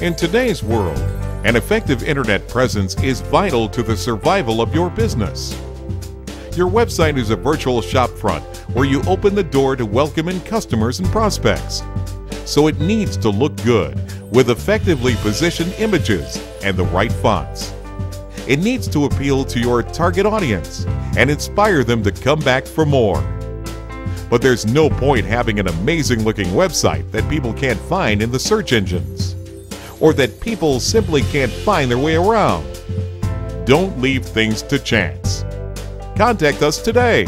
In today's world, an effective internet presence is vital to the survival of your business. Your website is a virtual shopfront where you open the door to welcome in customers and prospects. So it needs to look good with effectively positioned images and the right fonts. It needs to appeal to your target audience and inspire them to come back for more. But there's no point having an amazing looking website that people can't find in the search engines, or that people simply can't find their way around. Don't leave things to chance. Contact us today.